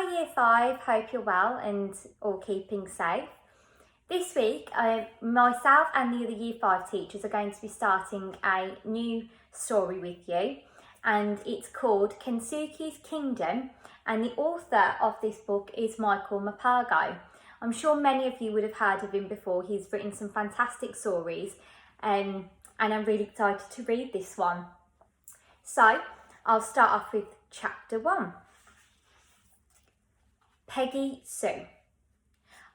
Year 5, hope you're well and all keeping safe. This week, myself and the other Year 5 teachers are going to be starting a new story with you, and it's called Kensuke's Kingdom, and the author of this book is Michael Mapago. I'm sure many of you would have heard of him before. He's written some fantastic stories, and I'm really excited to read this one. So, I'll start off with chapter 1. Peggy Sue.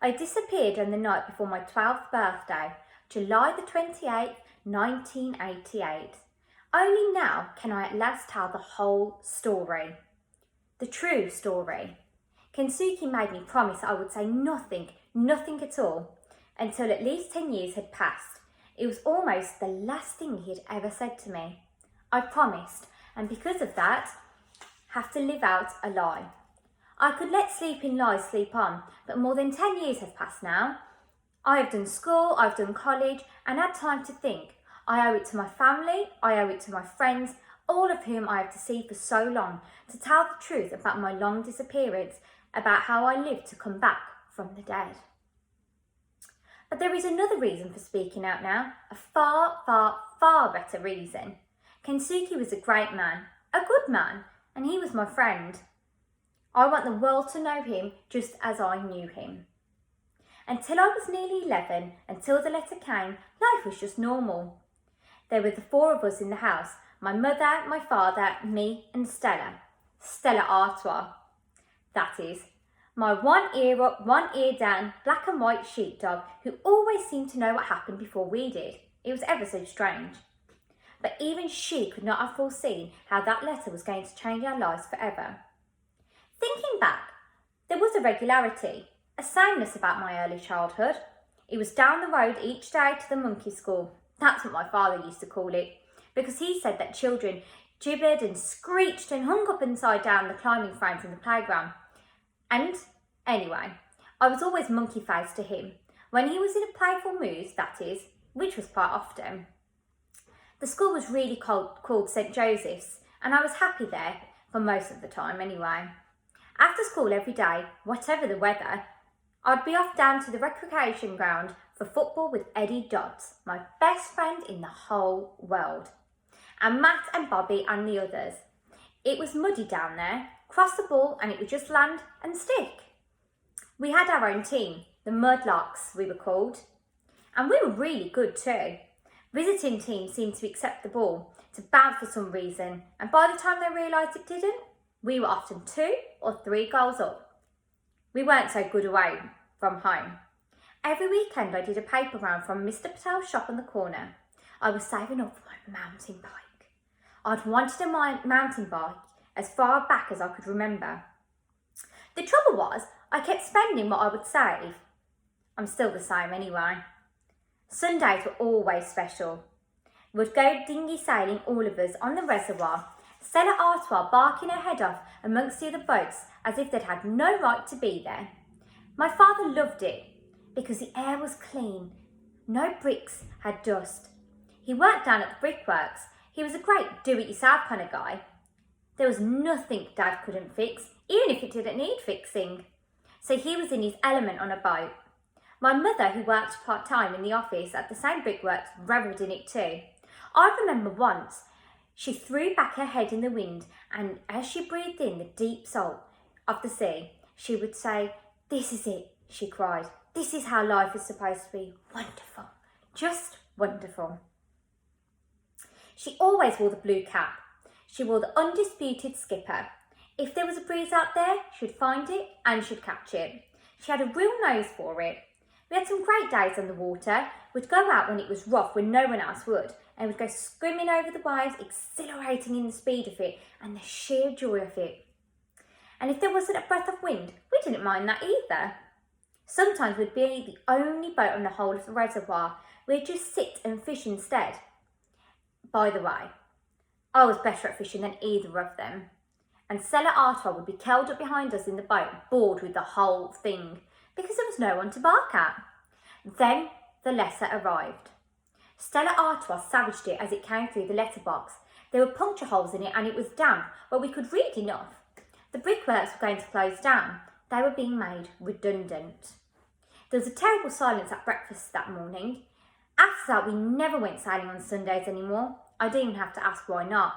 I disappeared on the night before my 12th birthday, July the 28th, 1988. Only now can I at last tell the whole story. The true story. Kensuke made me promise I would say nothing at all, until at least 10 years had passed. It was almost the last thing he had ever said to me. I promised, and because of that, have to live out a lie. I could let sleeping lies sleep on, but more than 10 years have passed now. I have done school, I've done college, and had time to think. I owe it to my family, I owe it to my friends, all of whom I have to see for so long, to tell the truth about my long disappearance, about how I lived to come back from the dead. But there is another reason for speaking out now, a far, far, far better reason. Kensuke was a great man, a good man, and he was my friend. I want the world to know him just as I knew him. Until I was nearly 11, until the letter came, life was just normal. There were the 4 of us in the house, my mother, my father, me and Stella. Stella Artois. That is, my one ear up, one ear down, black and white sheepdog who always seemed to know what happened before we did. It was ever so strange. But even she could not have foreseen how that letter was going to change our lives forever. Thinking back, there was a regularity, a sameness about my early childhood. It was down the road each day to the monkey school. That's what my father used to call it, because he said that children gibbered and screeched and hung up inside down the climbing frames in the playground. And anyway, I was always monkey-faced to him, when he was in a playful mood, that is, which was quite often. The school was really called St. Joseph's, and I was happy there, for most of the time anyway. After school every day, whatever the weather, I'd be off down to the recreation ground for football with Eddie Dodds, my best friend in the whole world, and Matt and Bobby and the others. It was muddy down there, cross the ball and it would just land and stick. We had our own team, the Mudlarks we were called, and we were really good too. Visiting teams seemed to accept the ball, to bounce for some reason, and by the time they realised it didn't, we were often 2 or 3 goals up. We weren't so good away from home. Every weekend I did a paper round from Mr. Patel's shop on the corner. I was saving up for my mountain bike. I'd wanted a mountain bike as far back as I could remember. The trouble was, I kept spending what I would save. I'm still the same anyway. Sundays were always special. We'd go dinghy sailing, all of us, on the reservoir, Stella Artois barking her head off amongst the other boats as if they'd had no right to be there. My father loved it because the air was clean. No bricks had dust. He worked down at the brickworks. He was a great do-it-yourself kind of guy. There was nothing Dad couldn't fix, even if it didn't need fixing. So he was in his element on a boat. My mother, who worked part-time in the office at the same brickworks, revelled in it too. I remember once, she threw back her head in the wind, and as she breathed in the deep salt of the sea, she would say, "This is it," she cried. "This is how life is supposed to be. Wonderful. Just wonderful." She always wore the blue cap. She wore the undisputed skipper. If there was a breeze out there, she'd find it and she'd catch it. She had a real nose for it. We had some great days on the water. We'd go out when it was rough, when no one else would, and we'd go skimming over the waves, exhilarating in the speed of it and the sheer joy of it. And if there wasn't a breath of wind, we didn't mind that either. Sometimes we'd be the only boat on the whole of the reservoir. We'd just sit and fish instead. By the way, I was better at fishing than either of them. And Stella Artois would be curled up behind us in the boat, bored with the whole thing, because there was no one to bark at. Then the letter arrived. Stella Artois savaged it as it came through the letterbox. There were puncture holes in it and it was damp, but we could read enough. The brickworks were going to close down. They were being made redundant. There was a terrible silence at breakfast that morning. After that, we never went sailing on Sundays anymore. I didn't even have to ask why not.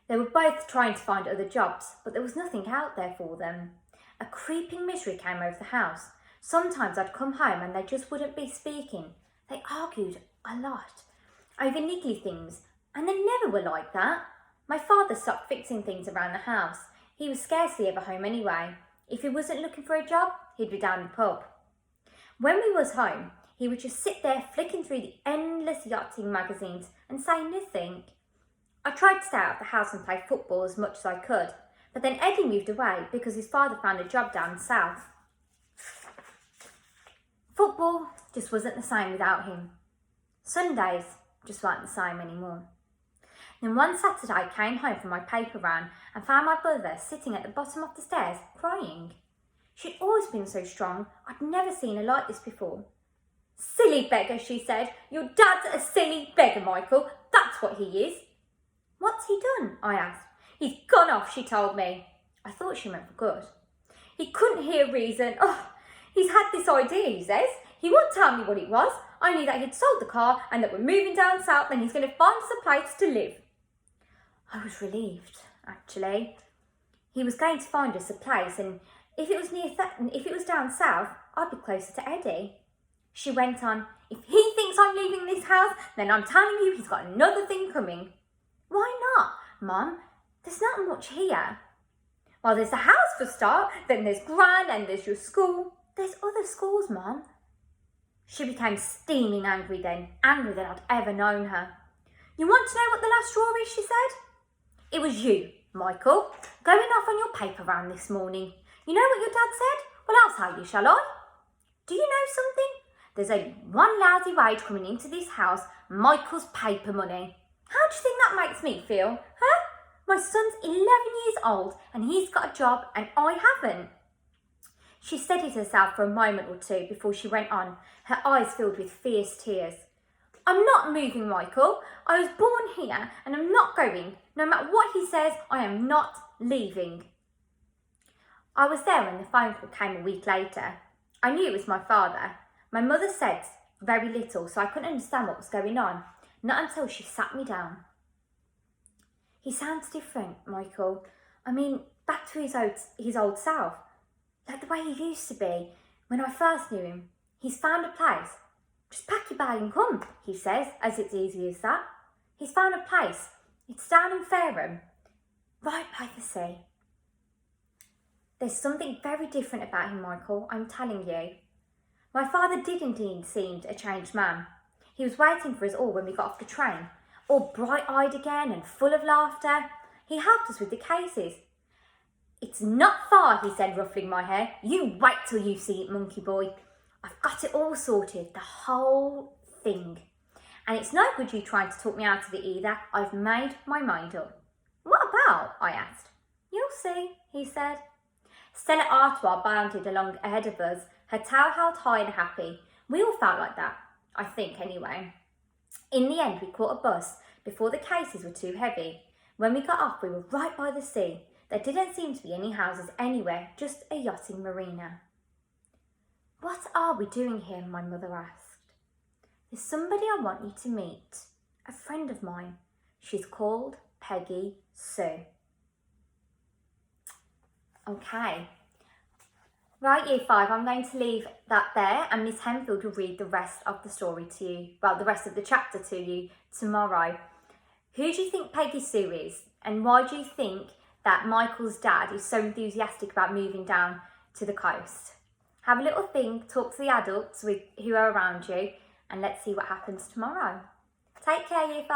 They were both trying to find other jobs, but there was nothing out there for them. A creeping misery came over the house. Sometimes I'd come home and they just wouldn't be speaking. They argued a lot over niggly things, and they never were like that. My father stopped fixing things around the house. He was scarcely ever home anyway. If he wasn't looking for a job, he'd be down the pub. When we was home, he would just sit there flicking through the endless yachting magazines and say nothing. I tried to stay out of the house and play football as much as I could, but then Eddie moved away because his father found a job down south. Football just wasn't the same without him. Sundays just weren't the same anymore. Then one Saturday I came home from my paper round and found my brother sitting at the bottom of the stairs crying. She'd always been so strong, I'd never seen her like this before. "Silly beggar," she said. "Your dad's a silly beggar, Michael. That's what he is." "What's he done?" I asked. "He's gone off," she told me. I thought she meant for good. "He couldn't hear reason. Oh, he's had this idea," he says. "He won't tell me what it was. I knew that he'd sold the car and that we're moving down south and he's going to find us a place to live." I was relieved, actually. He was going to find us a place, and if it was down south, I'd be closer to Eddie. She went on, "If he thinks I'm leaving this house, then I'm telling you he's got another thing coming." "Why not, Mum? There's not much here." "Well, there's the house for a start, then there's Gran and there's your school." "There's other schools, Mum." She became steaming angry then, angrier than I'd ever known her. "You want to know what the last straw is?" she said. "It was you, Michael, going off on your paper round this morning. You know what your dad said? Well, I'll tell you, shall I? Do you know something? There's only one lousy wage coming into this house, Michael's paper money. How do you think that makes me feel, huh? My son's 11 years old and he's got a job and I haven't." She steadied herself for a moment or two before she went on, her eyes filled with fierce tears. "I'm not moving, Michael. I was born here and I'm not going. No matter what he says, I am not leaving." I was there when the phone call came a week later. I knew it was my father. My mother said very little, so I couldn't understand what was going on, not until she sat me down. "He sounds different, Michael. I mean, back to his old self, like the way he used to be when I first knew him. He's found a place. Just pack your bag and come," he says, as it's easy as that. He's found a place. It's down in Fareham, right by the sea. There's something very different about him, Michael, I'm telling you. My father did indeed seem a changed man. He was waiting for us all when we got off the train, all bright-eyed again and full of laughter. He helped us with the cases. "It's not far," he said, ruffling my hair. "You wait till you see it, monkey boy. I've got it all sorted, the whole thing. And it's no good you trying to talk me out of it either. I've made my mind up." "What about?" I asked. "You'll see," he said. Stella Artois bounded along ahead of us, her tail held high and happy. We all felt like that, I think anyway. In the end, we caught a bus before the cases were too heavy. When we got off, we were right by the sea. There didn't seem to be any houses anywhere, just a yachting marina. "What are we doing here?" my mother asked. "There's somebody I want you to meet, a friend of mine. She's called Peggy Sue." Okay. Right, Year 5, I'm going to leave that there and Miss Henfield will read the rest of the story to you, well, the rest of the chapter to you tomorrow. Who do you think Peggy Sue is? And why do you think that Michael's dad is so enthusiastic about moving down to the coast? Have a little think, talk to the adults who are around you, and let's see what happens tomorrow. Take care, Year 5.